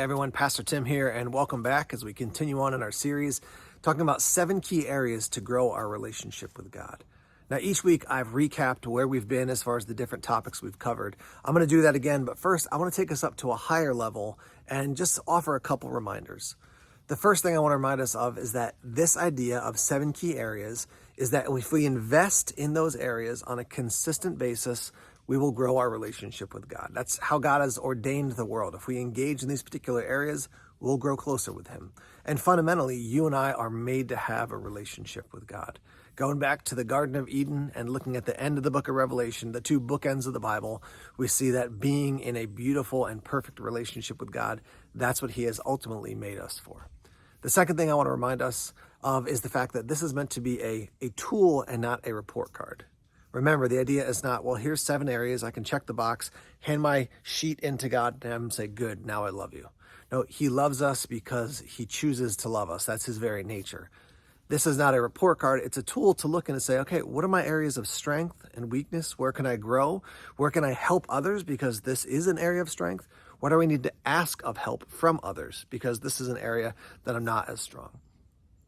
everyone, Pastor Tim here, and welcome back as we continue on in our series talking about 7 key areas to grow our relationship with God. Now, each week I've recapped where we've been as far as the different topics we've covered. I'm going to do that again, but first I want to take us up to a higher level and just offer a couple reminders. The first thing I want to remind us of is that this idea of 7 key areas is that if we invest in those areas on a consistent basis, we will grow our relationship with God. That's how God has ordained the world. If we engage in these particular areas, we'll grow closer with Him. And fundamentally, you and I are made to have a relationship with God. Going back to the Garden of Eden and looking at the end of the book of Revelation, the 2 bookends of the Bible, we see that being in a beautiful and perfect relationship with God, that's what He has ultimately made us for. The second thing I want to remind us of is the fact that this is meant to be a tool and not a report card. Remember, the idea is not, well, here's 7 areas, I can check the box, hand my sheet into God and have Him say, good, now I love you. No, He loves us because He chooses to love us. That's His very nature. This is not a report card. It's a tool to look in and say, okay, what are my areas of strength and weakness? Where can I grow? Where can I help others? Because this is an area of strength. What do I need to ask of help from others? Because this is an area that I'm not as strong.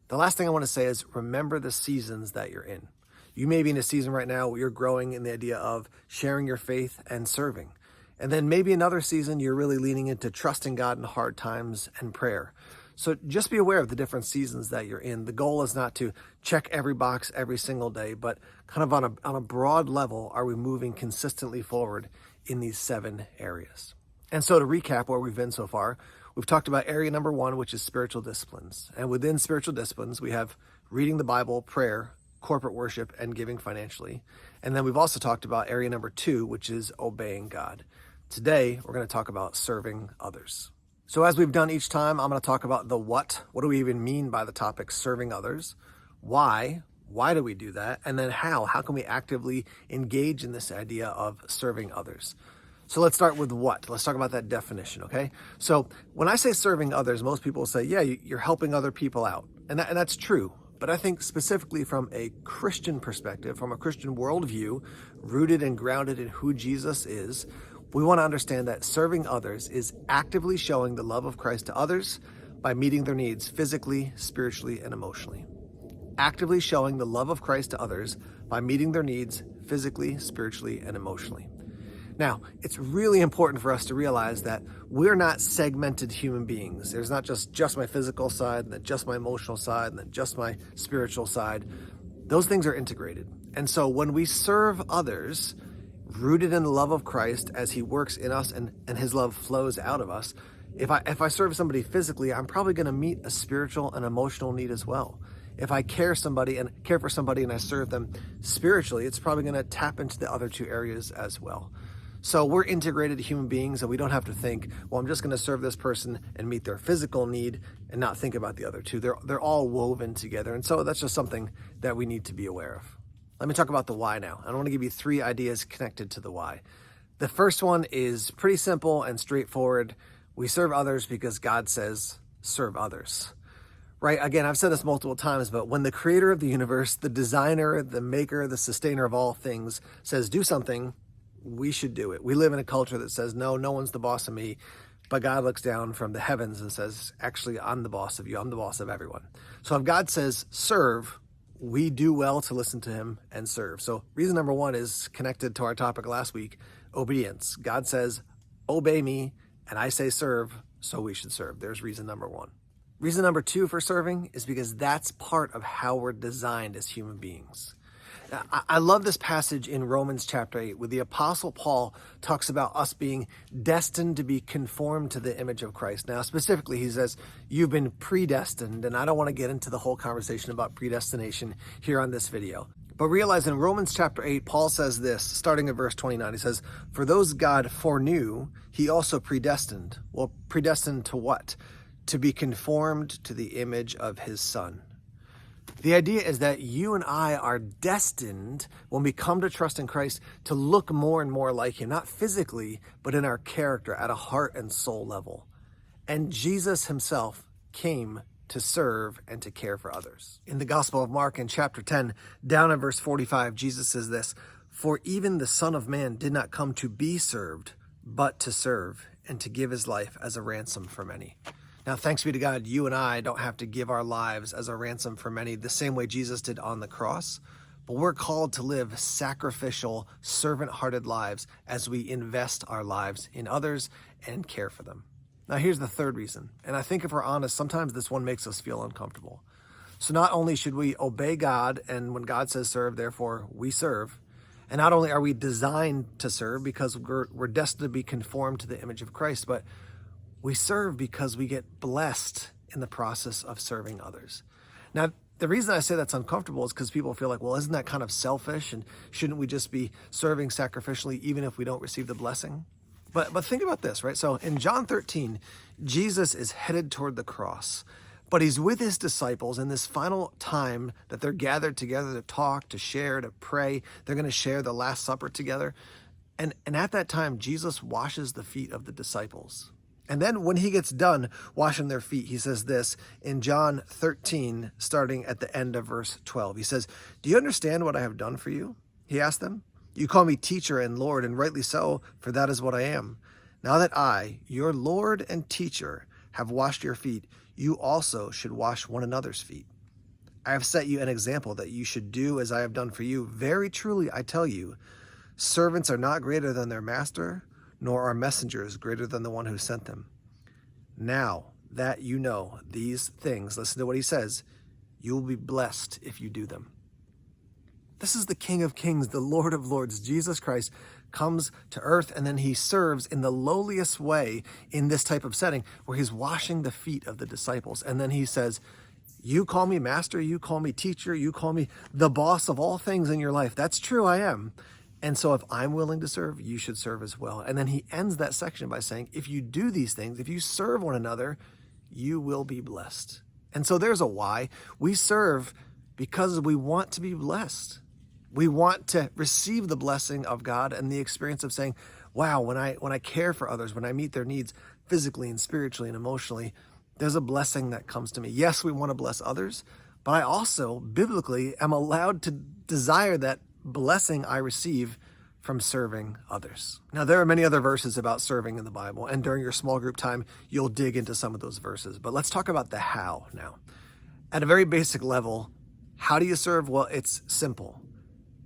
The last thing I want to say is remember the seasons that you're in. You may be in a season right now where you're growing in the idea of sharing your faith and serving. And then maybe another season you're really leaning into trusting God in hard times and prayer. So just be aware of the different seasons that you're in. The goal is not to check every box every single day, but kind of on a broad level, are we moving consistently forward in these 7 areas? And so to recap where we've been so far, we've talked about area number 1, which is spiritual disciplines. And within spiritual disciplines, we have reading the Bible, prayer, corporate worship, and giving financially. And then we've also talked about area number 2, which is obeying God. Today, we're going to talk about serving others. So as we've done each time, I'm going to talk about the what. What do we even mean by the topic serving others? Why? Why do we do that? And then how? How can we actively engage in this idea of serving others? So let's start with what. Let's talk about that definition, okay? So when I say serving others, most people say, yeah, you're helping other people out. And that's true. But I think specifically from a Christian perspective, from a Christian worldview, rooted and grounded in who Jesus is, we want to understand that serving others is actively showing the love of Christ to others by meeting their needs physically, spiritually, and emotionally. Actively showing the love of Christ to others by meeting their needs physically, spiritually, and emotionally. Now, it's really important for us to realize that we're not segmented human beings. There's not just my physical side, and then just my emotional side, and then just my spiritual side. Those things are integrated. And so when we serve others, rooted in the love of Christ as He works in us and His love flows out of us, if I serve somebody physically, I'm probably going to meet a spiritual and emotional need as well. If I care for somebody and I serve them spiritually, it's probably going to tap into the other 2 areas as well. So we're integrated human beings, and we don't have to think, well, I'm just going to serve this person and meet their physical need and not think about the other 2. They're all woven together. And so that's just something that we need to be aware of. Let me talk about the why now. I want to give you 3 ideas connected to the why. The first one is pretty simple and straightforward. We serve others because God says, serve others. Right? Again, I've said this multiple times, but when the creator of the universe, the designer, the maker, the sustainer of all things says, do something, we should do it. We live in a culture that says, no one's the boss of me. But God looks down from the heavens and says, actually, I'm the boss of you. I'm the boss of everyone. So if God says, serve, we do well to listen to Him and serve. So reason number 1 is connected to our topic last week, obedience. God says, obey me, and I say serve, so we should serve. There's reason number 1. Reason number 2 for serving is because that's part of how we're designed as human beings. I love this passage in Romans chapter 8 where the Apostle Paul talks about us being destined to be conformed to the image of Christ. Now, specifically, he says, you've been predestined, and I don't want to get into the whole conversation about predestination here on this video. But realize in Romans chapter 8, Paul says this, starting at verse 29, he says, for those God foreknew, He also predestined. Well, predestined to what? To be conformed to the image of His Son. The idea is that you and I are destined, when we come to trust in Christ, to look more and more like Him, not physically, but in our character at a heart and soul level. And Jesus Himself came to serve and to care for others. In the Gospel of Mark in chapter 10, down in verse 45, Jesus says this, for even the Son of Man did not come to be served, but to serve and to give his life as a ransom for many. Now, thanks be to God, you and I don't have to give our lives as a ransom for many the same way Jesus did on the cross, but we're called to live sacrificial, servant-hearted lives as we invest our lives in others and care for them. Now, here's the third reason, and I think if we're honest, sometimes this one makes us feel uncomfortable. So not only should we obey God, and when God says serve, therefore we serve, and not only are we designed to serve because we're destined to be conformed to the image of Christ, but we serve because we get blessed in the process of serving others. Now, the reason I say that's uncomfortable is because people feel like, well, isn't that kind of selfish? And shouldn't we just be serving sacrificially even if we don't receive the blessing? But think about this, right? So in John 13, Jesus is headed toward the cross, but he's with his disciples in this final time that they're gathered together to talk, to share, to pray. They're going to share the Last Supper together. And at that time, Jesus washes the feet of the disciples. And then when he gets done washing their feet, he says this in John 13, starting at the end of verse 12. He says, "Do you understand what I have done for you?" He asked them. "You call me teacher and Lord, and rightly so, for that is what I am. Now that I, your Lord and teacher, have washed your feet, you also should wash one another's feet. I have set you an example that you should do as I have done for you. Very truly, I tell you, servants are not greater than their master, nor are messengers greater than the one who sent them. Now that you know these things," listen to what he says, "you will be blessed if you do them." This is the King of Kings, the Lord of Lords, Jesus Christ, comes to earth, and then he serves in the lowliest way in this type of setting where he's washing the feet of the disciples. And then he says, "You call me master, you call me teacher, you call me the boss of all things in your life. That's true, I am. And so if I'm willing to serve, you should serve as well." And then he ends that section by saying, if you do these things, if you serve one another, you will be blessed. And so there's a why. We serve because we want to be blessed. We want to receive the blessing of God and the experience of saying, wow, when I care for others, when I meet their needs physically and spiritually and emotionally, there's a blessing that comes to me. Yes, we want to bless others, but I also biblically am allowed to desire that blessing I receive from serving others. Now, there are many other verses about serving in the Bible, and during your small group time, you'll dig into some of those verses. But let's talk about the how now. At a very basic level, how do you serve? Well, it's simple.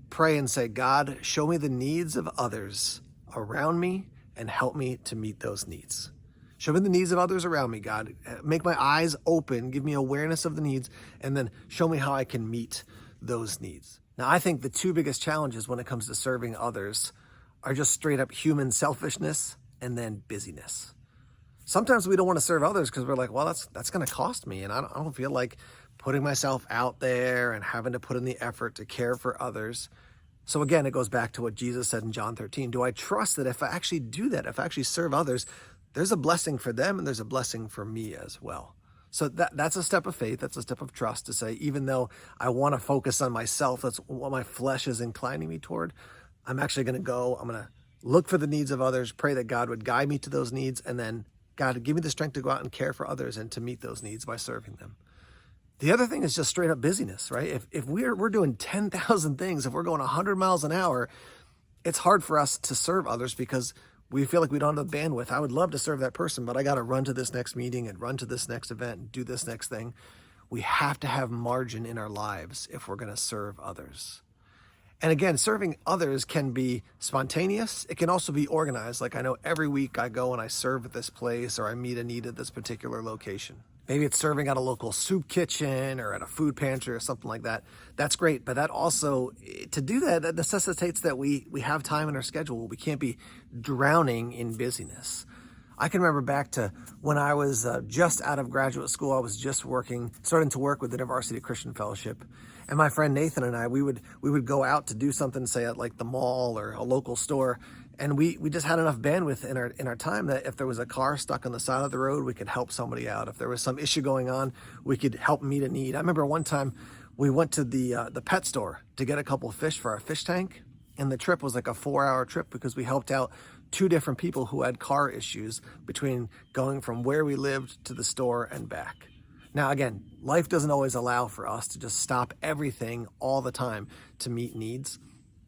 Pray and say, "God, show me the needs of others around me and help me to meet those needs. Show me the needs of others around me, God. Make my eyes open, give me awareness of the needs, and then show me how I can meet those needs." Now, I think the two biggest challenges when it comes to serving others are just straight up human selfishness and then busyness. Sometimes we don't want to serve others because we're like, well, that's going to cost me, and I don't feel like putting myself out there and having to put in the effort to care for others. So again, it goes back to what Jesus said in John 13. Do I trust that if I actually do that, if I actually serve others, there's a blessing for them and there's a blessing for me as well? So that's a step of faith. That's a step of trust to say, even though I want to focus on myself, that's what my flesh is inclining me toward, I'm actually going to look for the needs of others, pray that God would guide me to those needs, and then God, give me the strength to go out and care for others and to meet those needs by serving them. The other thing is just straight up busyness, right? If we're doing 10,000 things, if we're going 100 miles an hour, it's hard for us to serve others because we feel like we don't have the bandwidth. I would love to serve that person, but I got to run to this next meeting and run to this next event and do this next thing. We have to have margin in our lives if we're going to serve others. And again, serving others can be spontaneous. It can also be organized. Like I know every week I go and I serve at this place or I meet a need at this particular location. Maybe it's serving at a local soup kitchen or at a food pantry or something like that. That's great. But that also, to do that, that necessitates that we have time in our schedule. We can't be drowning in busyness. I can remember back to when I was just out of graduate school. I was just starting to work with the InterVarsity Christian Fellowship. And my friend Nathan and I, we would go out to do something, say at like the mall or a local store. And we just had enough bandwidth in our time that if there was a car stuck on the side of the road, we could help somebody out. If there was some issue going on, we could help meet a need. I remember one time we went to the pet store to get a couple of fish for our fish tank. And the trip was like a 4-hour trip because we helped out 2 different people who had car issues between going from where we lived to the store and back. Now, again, life doesn't always allow for us to just stop everything all the time to meet needs.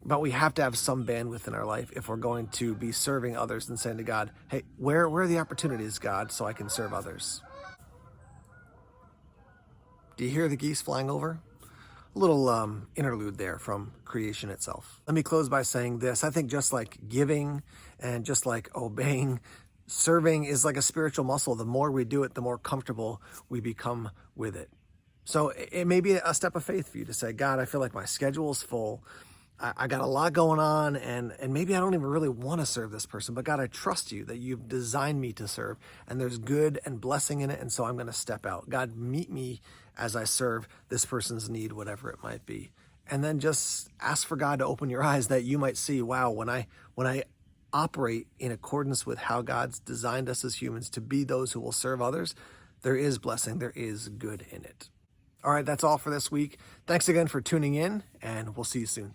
But we have to have some bandwidth in our life if we're going to be serving others and saying to God, hey, where are the opportunities, God, so I can serve others? Do you hear the geese flying over? A little interlude there from creation itself. Let me close by saying this. I think just like giving and just like obeying, serving is like a spiritual muscle. The more we do it, the more comfortable we become with it. So it may be a step of faith for you to say, God, I feel like my schedule is full. I got a lot going on, and maybe I don't even really want to serve this person, but God, I trust you that you've designed me to serve, and there's good and blessing in it, and so I'm going to step out. God, meet me as I serve this person's need, whatever it might be. And then just ask for God to open your eyes that you might see, wow, when I operate in accordance with how God's designed us as humans to be those who will serve others, there is blessing, there is good in it. All right, that's all for this week. Thanks again for tuning in, and we'll see you soon.